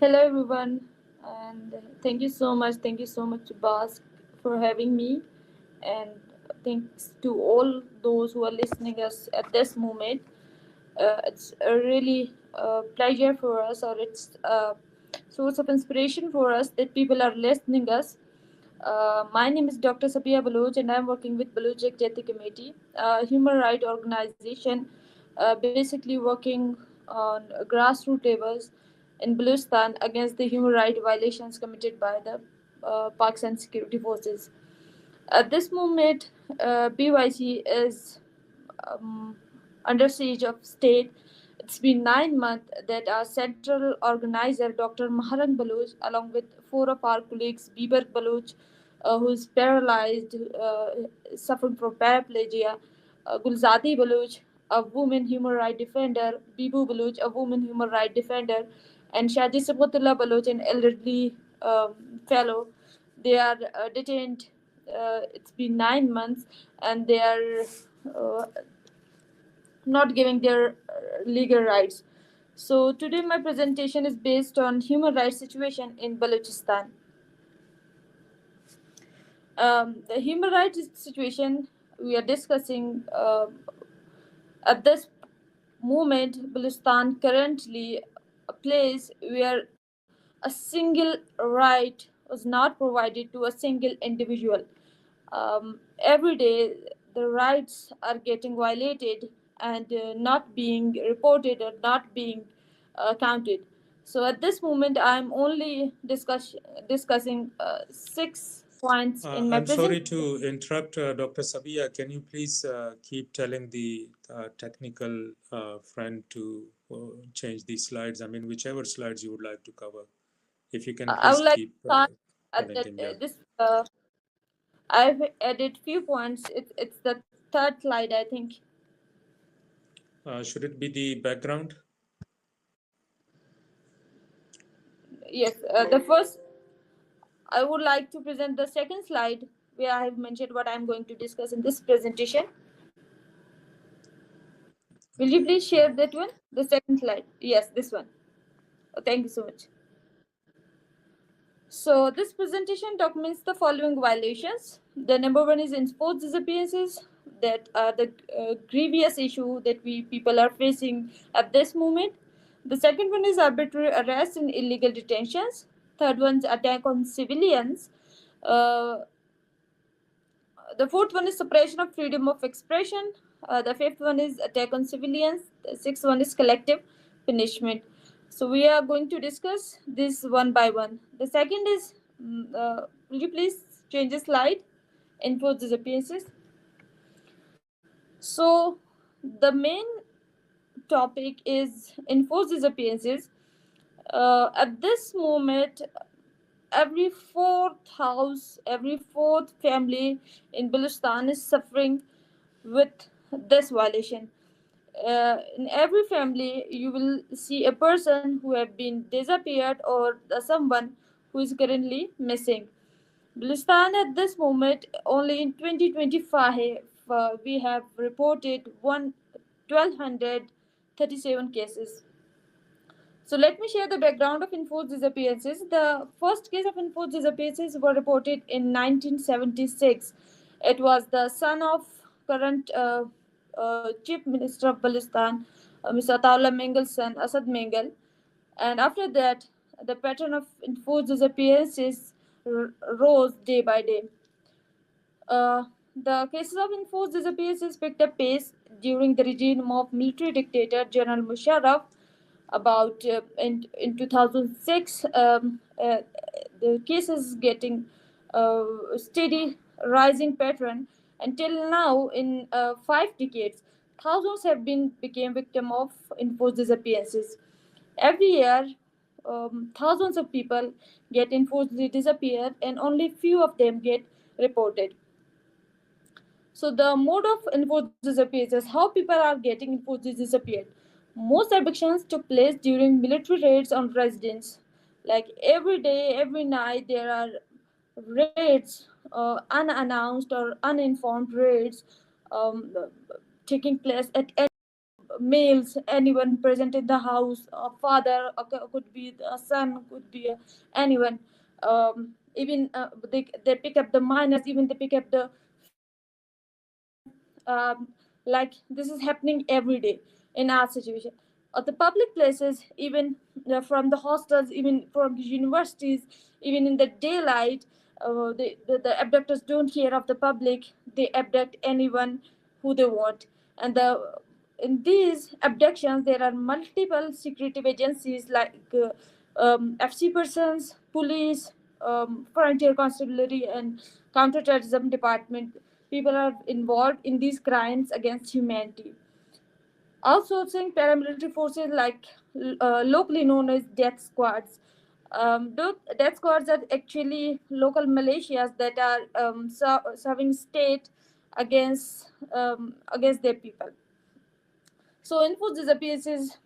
Hello, everyone, and thank you so much. Thank you so much, Bas, for having me, and thanks to all those who are listening us at this moment. It's a really pleasure for us, or it's a source of inspiration for us that people are listening us. My name is Dr. Sabiha Baloch, and I'm working with Baloch Jati Committee, a human rights organization, basically working on grassroots levels in Balochistan against the human rights violations committed by the Pakistan security forces. At this moment, BYC is um, under siege of state. It's been 9 months that our central organizer, Dr. Maharang Baloch, along with four of our colleagues, Biber Baloch, who's paralyzed, suffering from paraplegia, Gulzadi Baloch, a woman human rights defender, Bibu Baloch, a woman human rights defender, and Shaji Sabutullah Baloch, an elderly fellow. They are detained. It's been 9 months, and they are uh, not giving their legal rights. So today my presentation is based on human rights situation in Balochistan. The human rights situation we are discussing at this moment, Balochistan currently a place where a single right was not provided to a single individual. Every day, the rights are getting violated and not being reported or not being counted. So at this moment, I'm only discussing 6 points in my I'm sorry presentation. to interrupt, Dr. Sabia. Can you please keep telling the technical friend to change the slides? I mean, whichever slides you would like to cover. If you can I please would like keep to start at telling him, yeah. this. I've added few points. It's the third slide, I think. Should it be the background? Yes, the first. I would like to present the second slide where I have mentioned what I am going to discuss in this presentation. Will you please share that one? The second slide. Yes, this one. Thank you so much. So this presentation documents the following violations. The number one is enforced disappearances, that are the grievous issue that we people are facing at this moment. The second one is arbitrary arrests and illegal detentions. Third one's attack on civilians. Uh, the fourth one is suppression of freedom of expression. The fifth one is attack on civilians. The sixth one is collective punishment. So we are going to discuss this one by one. The second is, will you please change the slide? Enforced disappearances. So the main topic is enforced disappearances. At this moment, every fourth house, every fourth family in Balochistan is suffering with this violation. In every family, you will see a person who have been disappeared or someone who is currently missing. Balochistan at this moment, only in 2025, we have reported 1,237 cases. So let me share the background of enforced disappearances. The first case of enforced disappearances were reported in 1976. It was the son of current Chief Minister of Balochistan, Mr. Ataullah Mengal's son, Asad Mengal. And after that, the pattern of enforced disappearances rose day by day. The cases of enforced disappearances picked up pace during the regime of military dictator General Musharraf. About in 2006, the cases getting steady rising pattern until now. In 5 decades, thousands have been became victim of enforced disappearances. Every year, thousands of people get enforcedly disappeared, and only few of them get reported. So the mode of enforced disappearances, how people are getting enforced disappeared. Most abductions took place during military raids on residents. Like every day, every night, there are raids, unannounced or uninformed raids, um, taking place at males, anyone present in the house, a father, could be a son, could be anyone. Even they pick up the minors, even they pick up the like this is happening every day in our situation. The public places, even from the hostels, even from the universities, even in the daylight, the abductors don't care of the public. They abduct anyone who they want. And in these abductions, there are multiple secretive agencies like FC persons, police, frontier constabulary, and counterterrorism department. People are involved in these crimes against humanity. Outsourcing paramilitary forces like locally known as death squads. Those death squads are actually local militias that are serving state against their people. So enforced disappearances,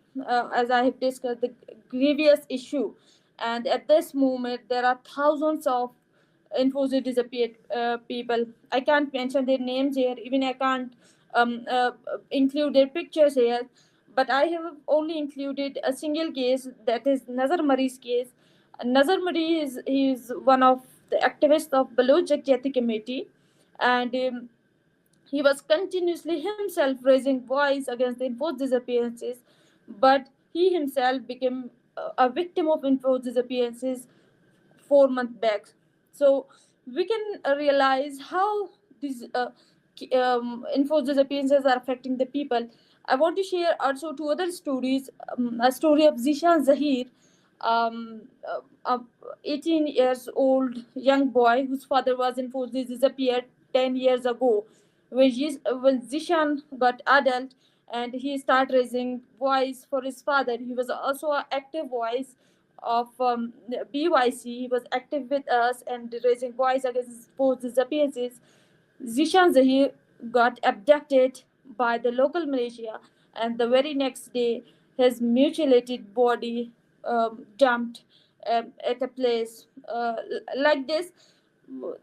as I have discussed, the grievous issue, and at this moment there are thousands of enforced disappeared people. I can't mention their names here. Even I can't include their pictures here. But I have only included a single case, that is Nazar Mari's case. Nazar Mari is one of the activists of Baloch Jati Committee, and he was continuously himself raising voice against the enforced disappearances, but he himself became a victim of enforced disappearances 4 months back. So we can realize how these enforced disappearances are affecting the people. I want to share also two other stories. A story of Zishan Zahir, a 18 years old young boy whose father was enforced disappeared 10 years ago. When Zishan got adult and he started raising voice for his father, he was also an active voice of BYC. He was active with us and raising voice against forced disappearances. Zishan Zahir got abducted by the local militia, and the very next day, his mutilated body dumped at a place like this.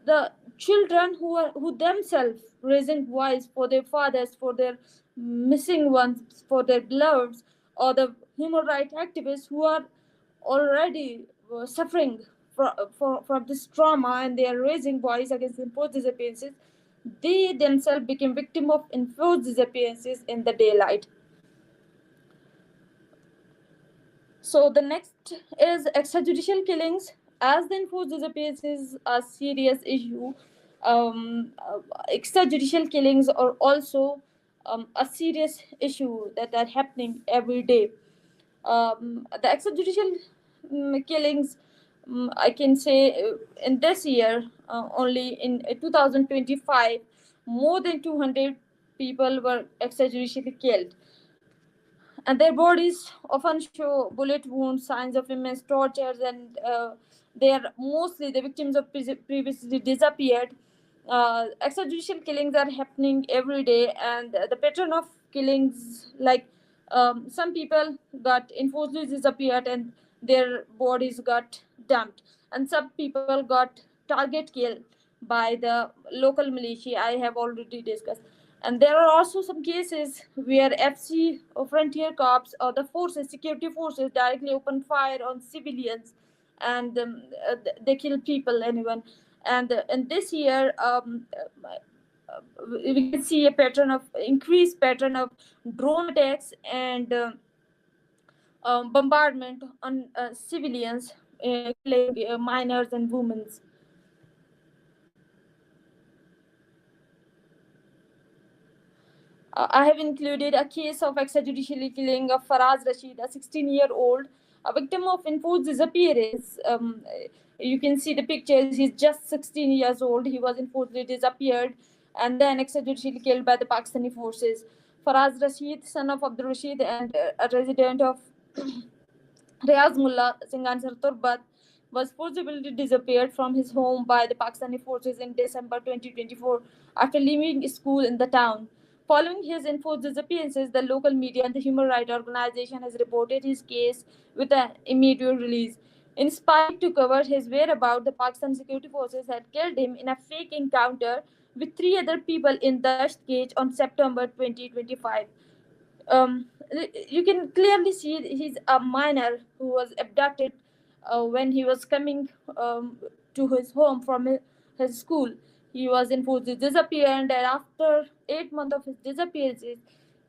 The children who themselves raising voice for their fathers, for their missing ones, for their beloveds, or the human rights activists who are already suffering from this trauma, and they are raising voice against enforced disappearances, they themselves became victim of enforced disappearances in the daylight. So the next is extrajudicial killings. As the enforced disappearances are a serious issue, extrajudicial killings are also a serious issue that are happening every day. The extrajudicial killings, I can say in this year, only in 2025, more than 200 people were extrajudicially killed, and their bodies often show bullet wounds, signs of immense tortures, and they are mostly the victims of previously disappeared. Extrajudicial killings are happening every day, and the pattern of killings, like some people got enforcedly disappeared and their bodies got dumped, and some people got target killed by the local militia. I have already discussed. And there are also some cases where FC or frontier cops or the forces, security forces, directly open fire on civilians, and they kill people, anyone. And in this year, we can see a pattern of increased pattern of drone attacks and bombardment on civilians, killing minors and women. I have included a case of extrajudicial killing of Faraz Rashid, a 16-year-old, a victim of enforced disappearance. You can see the pictures. He's just 16 years old. He was enforcedly disappeared and then extrajudicially killed by the Pakistani forces. Faraz Rashid, son of Abdul Rashid and a resident of Riaz Mullah Singh Ansar Turbat, was forcibly disappeared from his home by the Pakistani forces in December 2024 after leaving school in the town. Following his enforced disappearances, the local media and the human rights organization has reported his case with an immediate release. Inspired to cover his whereabouts, the Pakistan security forces had killed him in a fake encounter with three other people in Dasht Gate on September 2025. you can clearly see he's a minor who was abducted when he was coming to his home from his school. He was enforced to disappear, and after 8 months of his disappearance,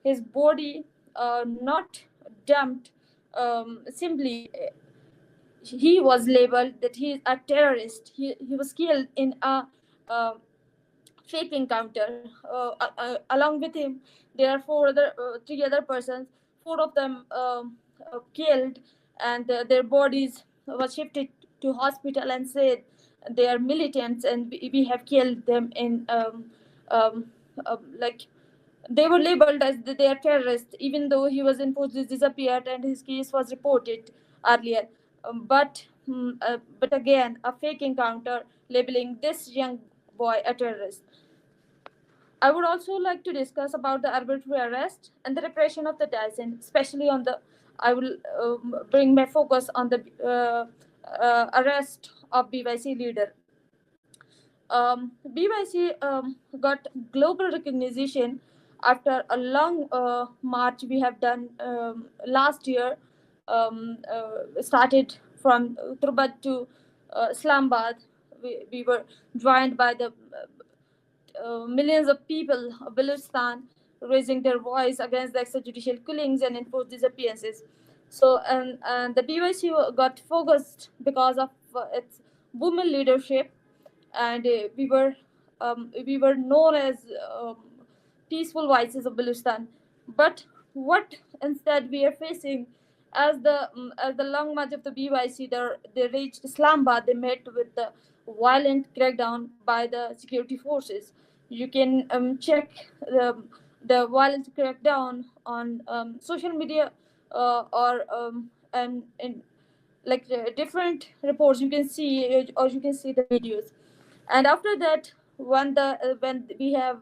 his body not dumped. Simply, he was labeled that he is a terrorist. He was killed in a uh, fake encounter. Along with him, there are three other persons. Four of them killed, and their bodies were shifted to hospital and said they are militants, and we have killed them in um, like they were labeled as they are terrorists, even though he was enforced disappeared and his case was reported earlier. But again, a fake encounter labeling this young boy a terrorist. I would also like to discuss about the arbitrary arrest and the repression of the dissent, especially on the. I will bring my focus on the arrest of BYC leader. BYC got global recognition after a long march we have done last year. Started from Turbat to Islamabad. We were joined by the millions of people of Balochistan raising their voice against the extrajudicial killings and enforced disappearances. So, and the BYC got focused because of its women leadership, and we were known as peaceful voices of Balochistan. But what instead we are facing, as the long march of the BYC, they reached Islamabad, they met with the violent crackdown by the security forces. You can check the violent crackdown on social media or and in like different reports you can see, or you can see the videos. And after that, when we have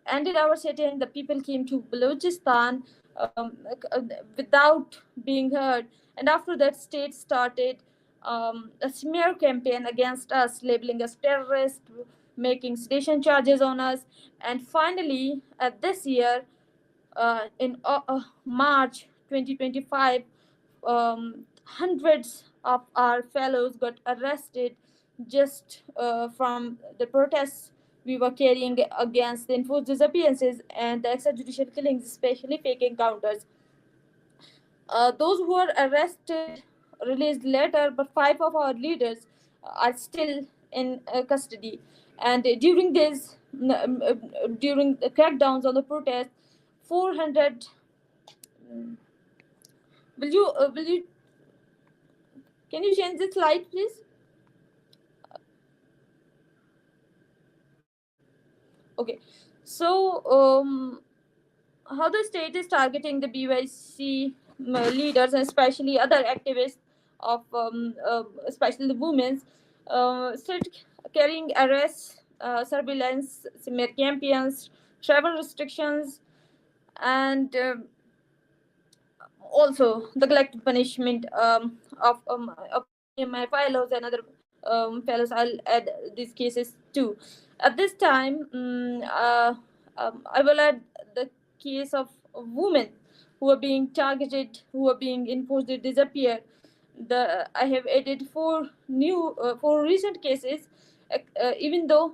ended our sitting, the people came to Balochistan without being heard. And after that, state started a smear campaign against us, labeling us terrorists, making sedition charges on us. And finally, this year, in March 2025, hundreds of our fellows got arrested just from the protests we were carrying against the enforced disappearances and the extrajudicial killings, especially fake encounters. Those who were arrested released later, but five of our leaders are still in custody. And during the crackdowns on the protests, 400. Will you? Can you change the slide, please? Okay. So, how the state is targeting the BYC leaders and especially other activists of, especially the women, start carrying arrests, surveillance, smear campaigns, travel restrictions, and also the collective punishment of me and my fellows and other fellows. I'll add these cases too. At this time, I will add the case of women who are being targeted, who are being enforced to disappear. I have added four recent cases, even though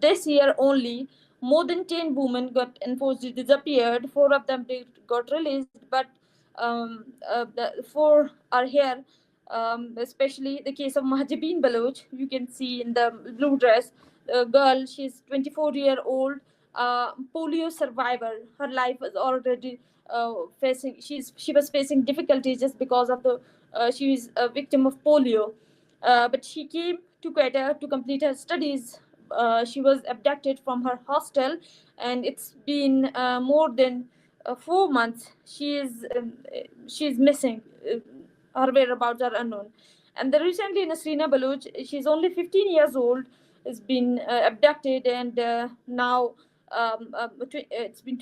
this year only more than 10 women got enforced disappeared. Four of them got released, but the four are here. Especially the case of Mahjabeen Baloch, you can see in the blue dress. A girl, she's 24-year-old, polio survivor. Her life was already facing. She was facing difficulties just because of the. She is a victim of polio, but she came to Quetta to complete her studies. She was abducted from her hostel, and it's been more than 4 months. She's missing. Her whereabouts are unknown. And then recently, Nasrina Baloch, she's only 15 years old, has been abducted, and now it's been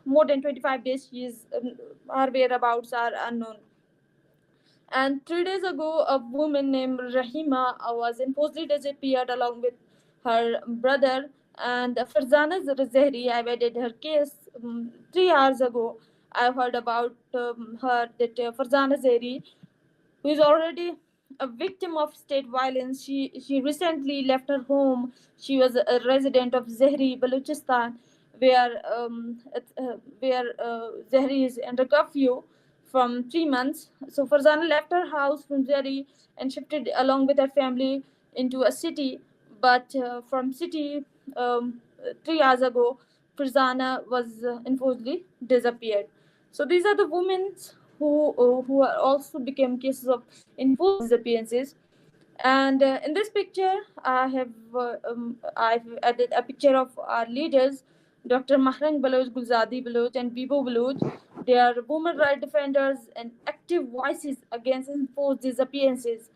more than 25 days. Her whereabouts are unknown. And 3 days ago, a woman named Rahima was enforcedly disappeared along with her brother. And Farzana Zahri, I added her case 3 hours ago. I heard about her that Farzana Zahri, who is already a victim of state violence. She recently left her home. She was a resident of Zehri, Balochistan, where Zehri is under curfew from 3 months. So Farzana left her house from Zehri and shifted along with her family into a city. But from city, 3 hours ago, Farzana was enforcedly disappeared. So these are the women who are also became cases of enforced disappearances. And in this picture, I've added a picture of our leaders, Dr. Mahrang Baloch, Gulzadi Baloch, and Bibo Baloch. They are women rights defenders and active voices against enforced disappearances.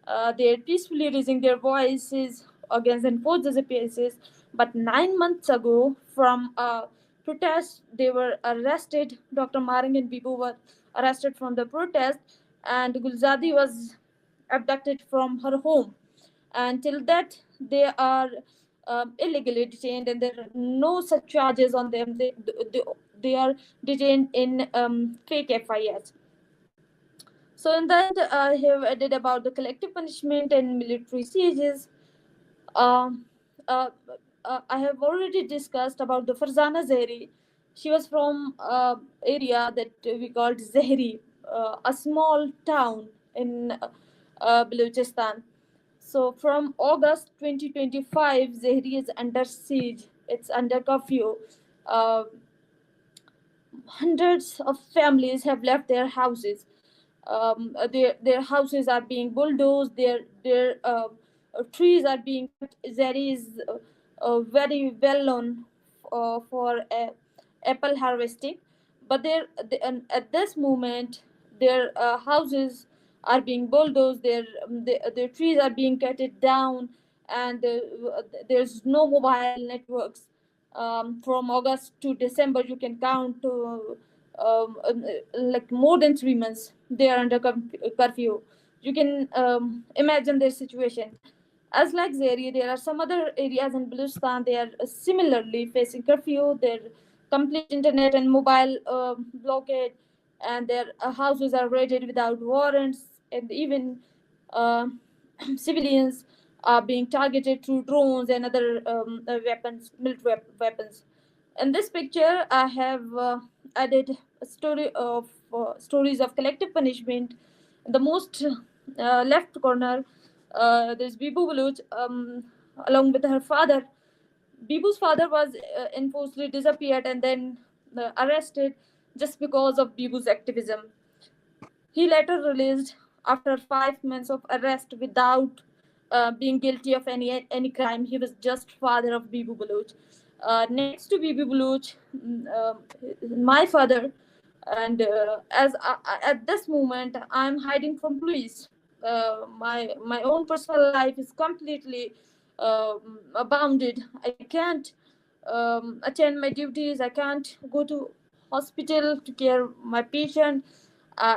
They're peacefully raising their voices against enforced disappearances. But 9 months ago, from a protest, they were arrested. Dr. Mahrang and Bibo were arrested from the protest, and Gulzadi was abducted from her home. Until that, they are illegally detained, and there are no such charges on them. They are detained in fake FIRs. So in that, I have added about the collective punishment and military sieges. Um, uh, I have already discussed about the Farzana Zehri. She was from area that we called Zehri, a small town in Balochistan. So from August 2025, Zehri is under siege. It's under curfew. Uh, Hundreds of families have left their houses. Their houses are being bulldozed. Their trees are being cut. Zehri is very well known for apple harvesting, but at this moment their houses are being bulldozed. Their trees are being cut down, and there's no mobile networks. From August to December, you can count like more than 3 months they are under curfew. You can imagine their situation. As like Zehri, there are some other areas in Balochistan. They are similarly facing curfew. Their complete internet and mobile blockade, and their houses are raided without warrants, and even uh, civilians are being targeted through drones and other weapons, military weapons. In this picture, I have added a stories of collective punishment. In the most left corner, there's Bibu Baloch, along with her father. Bibu's father was enforcedly disappeared and then arrested just because of Bibu's activism. He later released after 5 months of arrest without being guilty of any crime. He was just father of Bibu Baloch. Next to Bibu Baloch, my father, and at this moment I'm hiding from police. My own personal life is completely bounded. I can't attend my duties. I can't go to hospital to care my patient.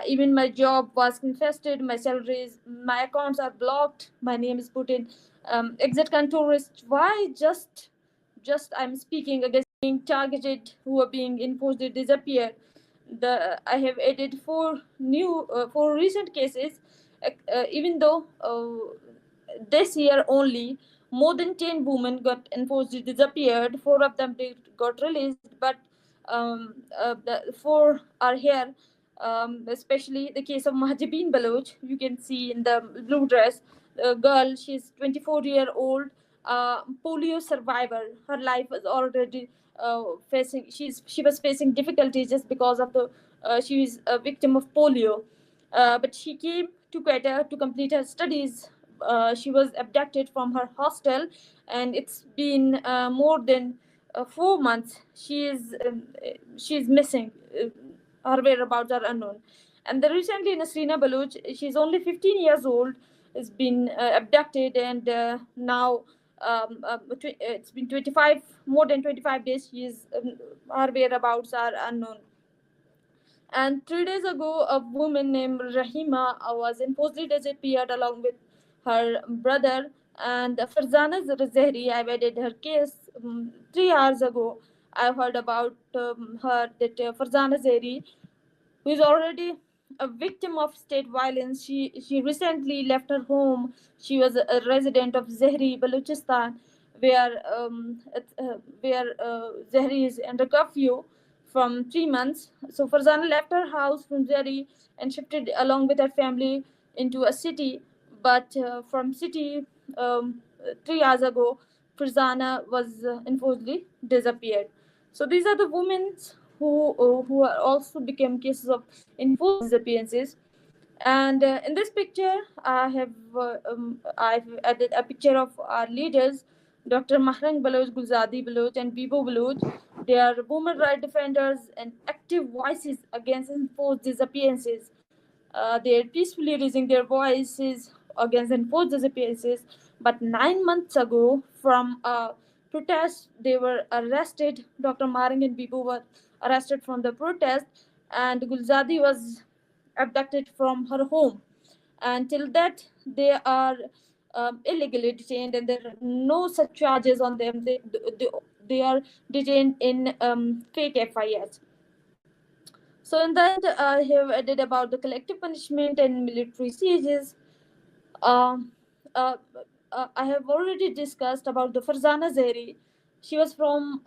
Even my job was confiscated. My salaries, my accounts are blocked. My name is put in exit control list. Why? Just I'm speaking against being targeted, who are being enforced to disappear. I have added four recent cases, even though this year only more than 10 women got enforced to disappeared. Four of them got released, but the four are here. Especially the case of Mahjabeen Baloch, you can see in the blue dress. A girl, she's 24-year-old, polio survivor. Her life was already facing. She was facing difficulties just because of the she is a victim of polio. But she came to Quetta to complete her studies. She was abducted from her hostel, and it's been more than 4 months. She's missing. Her whereabouts are unknown. And then recently, Nasrina Baloch, she's only 15 years old, has been abducted, and now it's been more than 25 days. Her whereabouts are unknown. And 3 days ago, a woman named Rahima was enforcedly disappeared along with her brother. And Farzana Zahri, I've added her case 3 hours ago, I heard about her, that Farzana Zeri, who is already a victim of state violence. She recently left her home. She was a resident of Zehri, Balochistan, where Zehri is under curfew from 3 months. So Farzana left her house from Zehri and shifted along with her family into a city. But from city, 3 hours ago, Farzana was enforcedly disappeared. So these are the women who are also became cases of enforced disappearances. And in this picture, I've added a picture of our leaders, Dr. Mahrang Baloch, Gulzadi Baloch, and Bibo Baloch. They are women rights defenders and active voices against enforced disappearances. They're peacefully raising their voices against enforced disappearances. But 9 months ago, from a protest, they were arrested. Dr. Mahrang and Bibo were arrested from the protest, and Gulzadi was abducted from her home. Until that, they are illegally detained, and there are no such charges on them. They are detained in fake FIRs. So in that, I have added about the collective punishment and military sieges. Um, uh, I have already discussed about the Farzana Zehri. She was from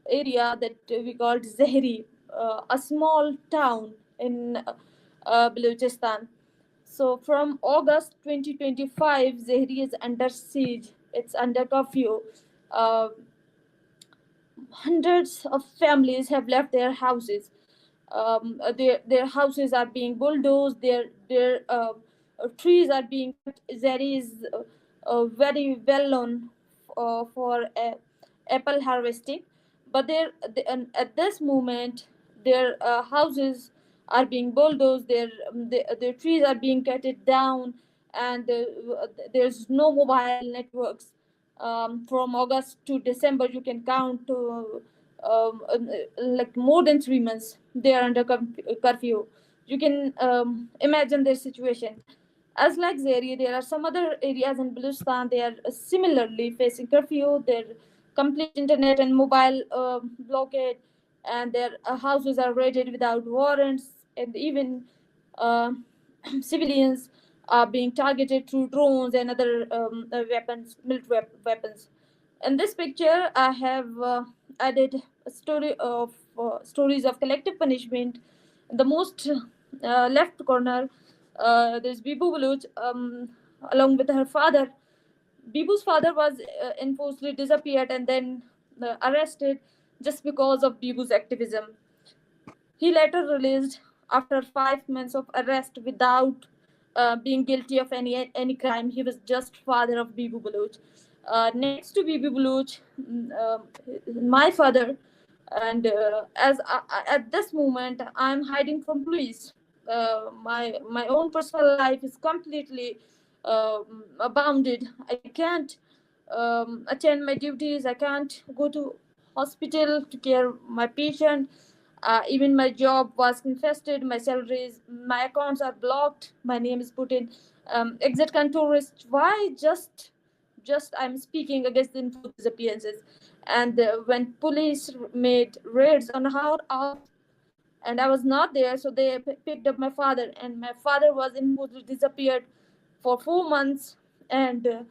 area that we called Zehri, a small town in Balochistan. So from August 2025, Zehri is under siege. It's under curfew. Uh, Hundreds of families have left their houses. Their houses are being bulldozed. Their trees are being cut. Zehri is very well known for apple harvesting, but at this moment, their houses are being bulldozed. Their trees are being cut down, and there's no mobile networks. From August to December, you can count like more than 3 months they are under curfew. You can imagine their situation. As like Zehri, there are some other areas in Balochistan. They are similarly facing curfew. Their complete internet and mobile blockade, and their houses are raided without warrants, and even uh, civilians are being targeted through drones and other weapons, military weapons. In this picture, I have added a stories of collective punishment. In the most left corner, there's Bibu Baloch along with her father. Bibu's father was enforcedly disappeared and then arrested just because of Bibu's activism. He later released after 5 months of arrest without being guilty of any crime. He was just father of Bibu Baloch. Next to Bibu Baloch, my father, and at this moment, I'm hiding from police. My own personal life is completely bounded. I can't attend my duties. I can't go to hospital to care my patient. Even my job was confiscated. My salaries, my accounts are blocked. My name is put in exit control list. Why? Just I'm speaking against the enforced disappearances. And when police made raids on our house, and I was not there, so they picked up my father, and my father was enforcedly disappeared for 4 months, and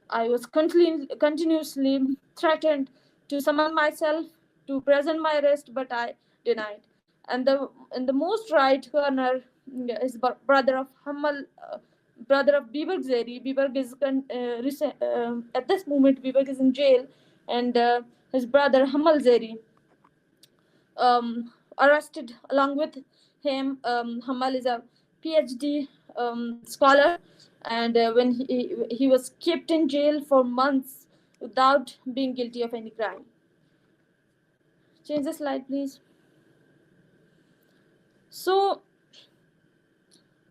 I was continuously threatened to summon myself to present my arrest, but I denied. And in the most right corner is brother of Hamal, brother of Biberg Zeri. Biberg is at this moment Biberg is in jail, and his brother Hamal Zeri arrested along with him. Hamal is a PhD scholar, and when he was kept in jail for months without being guilty of any crime. Change the slide, please. So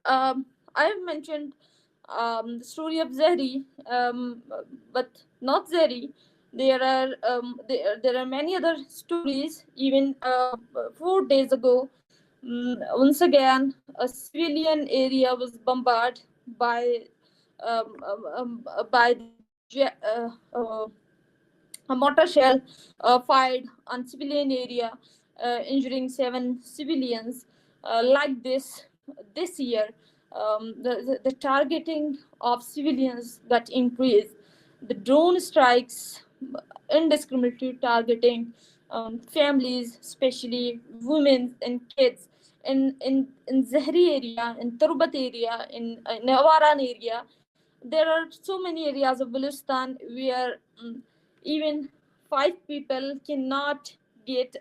I have mentioned the story of Zehri, but not Zehri. There are many other stories. Even 4 days ago, once again, a civilian area was bombarded by by a mortar shell fired on civilian area, injuring 7 civilians. Like this year, the targeting of civilians got increased. The drone strikes, indiscriminately targeting families, especially women and kids. In Zahri area, in Turbat area, in Awaran area, there are so many areas of Baluchistan where even 5 people cannot get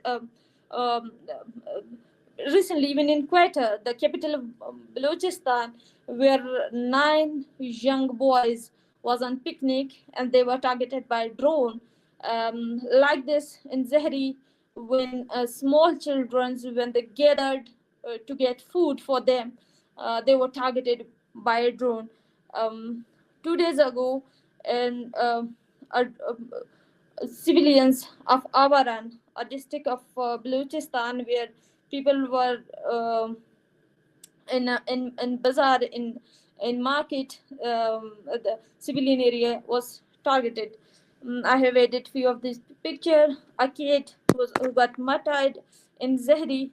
recently, even in Quetta, the capital of Balochistan, where 9 young boys was on picnic and they were targeted by drone. Like this in Zahri, when small children, when they gathered to get food for them, they were targeted by a drone. 2 days ago, and civilians of Awaran, a district of Balochistan, where people were in bazaar, in market, the civilian area was targeted. I have added few of these picture. A kid who got martyred in Zahri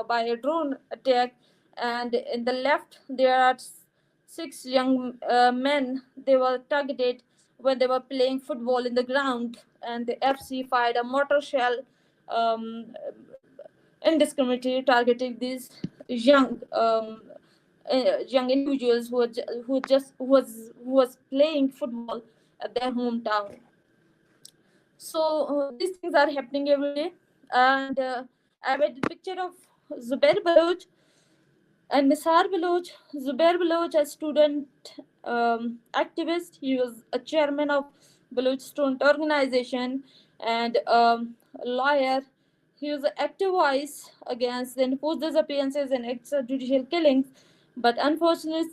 by a drone attack, and in the left there are 6 young men. They were targeted when they were playing football in the ground, and the FC fired a mortar shell, um, indiscriminately targeting these young individuals who was playing football at their hometown. So these things are happening every day, and I have a picture of Zubair Baloch and Nisar Baloch. Zubair Baloch, a student activist, he was a chairman of Baloch Student Organization and a lawyer. He was an active voice against the enforced disappearances and extrajudicial killings, but unfortunately,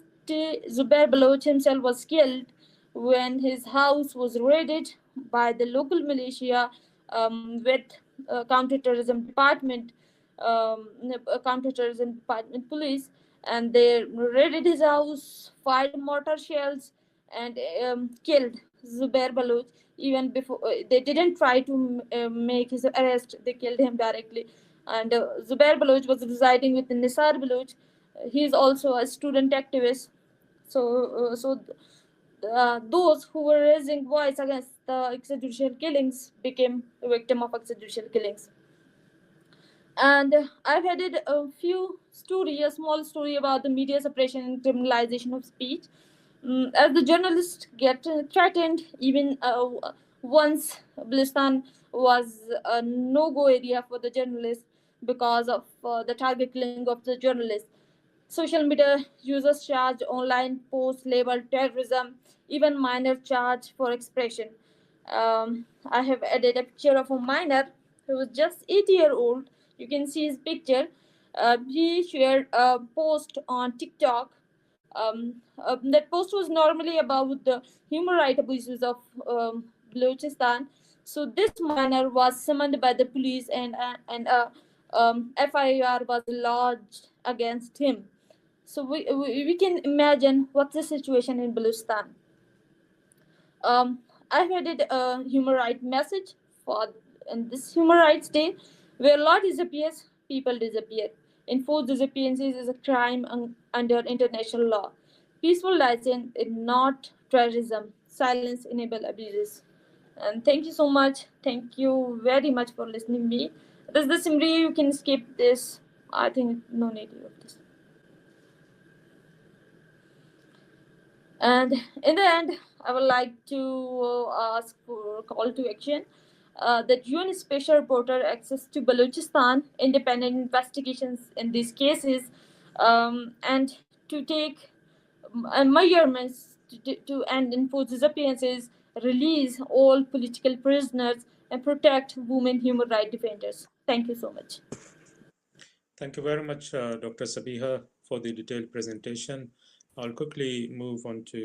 Zubair Baloch himself was killed when his house was raided by the local militia with counterterrorism department, counterterrorism department police, and they raided his house, fired mortar shells, and killed Zubair Baloch. Even before they didn't try to make his arrest, they killed him directly. And Zubair Baloch was residing with Nisar Baloch. He is also a student activist. So those who were raising voice against the extrajudicial killings became a victim of extrajudicial killings. And I've added a small story about the media suppression and criminalization of speech. As the journalists get threatened, even once Balochistan was a no-go area for the journalists because of the target killing of the journalists. Social media users charge online posts labeled terrorism, even minor charge for expression. I have added a picture of a minor who was just 8-year-old. You can see his picture. He shared a post on TikTok. That post was normally about the human rights abuses of Balochistan. So this minor was summoned by the police, and FIR was lodged against him. So we can imagine what's the situation in Balochistan. I've added a human rights message for in this Human Rights Day, where law disappears, people disappear. Enforced disappearances is a crime under international law. Peaceful license is not terrorism. Silence enable abuses. And thank you so much. Thank you very much for listening to me. This is the summary. You can skip this. I think no need of this. And in the end, I would like to ask for a call to action that UN Special Reporter access to Balochistan, independent investigations in these cases, and to take measurements to end enforced disappearances, release all political prisoners, and protect women human rights defenders. Thank you so much. Thank you very much, Dr. Sabiha, for the detailed presentation. I'll quickly move on to